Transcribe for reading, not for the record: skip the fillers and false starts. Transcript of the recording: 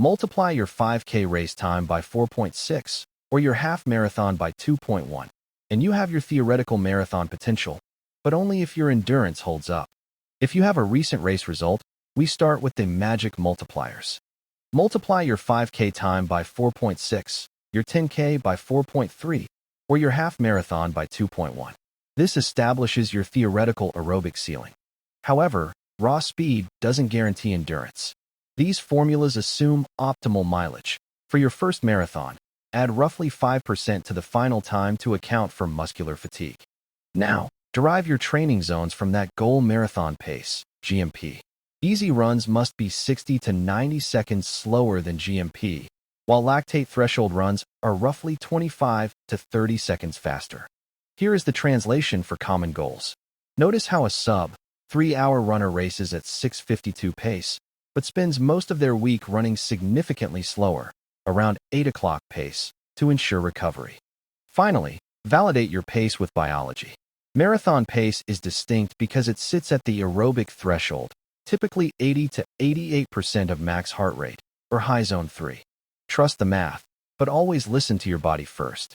Multiply your 5K race time by 4.6 or your half marathon by 2.1, and you have your theoretical marathon potential, but only if your endurance holds up. If you have a recent race result, we start with the Magic Multipliers. Multiply your 5K time by 4.6, your 10K by 4.3, or your half marathon by 2.1. This establishes your theoretical aerobic ceiling. However, raw speed doesn't guarantee endurance. These formulas assume optimal mileage. For your first marathon, add roughly 5% to the final time to account for muscular fatigue. Now, derive your training zones from that goal marathon pace, GMP. Easy runs must be 60 to 90 seconds slower than GMP, while lactate threshold runs are roughly 25 to 30 seconds faster. Here is the translation for common goals. Notice how a sub-3-hour runner races at 6:52 pace, but spends most of their week running significantly slower, around 8 o'clock pace, to ensure recovery. Finally, validate your pace with biology. Marathon pace is distinct because it sits at the aerobic threshold, typically 80 to 88% of max heart rate, or high zone 3. Trust the math, but always listen to your body first.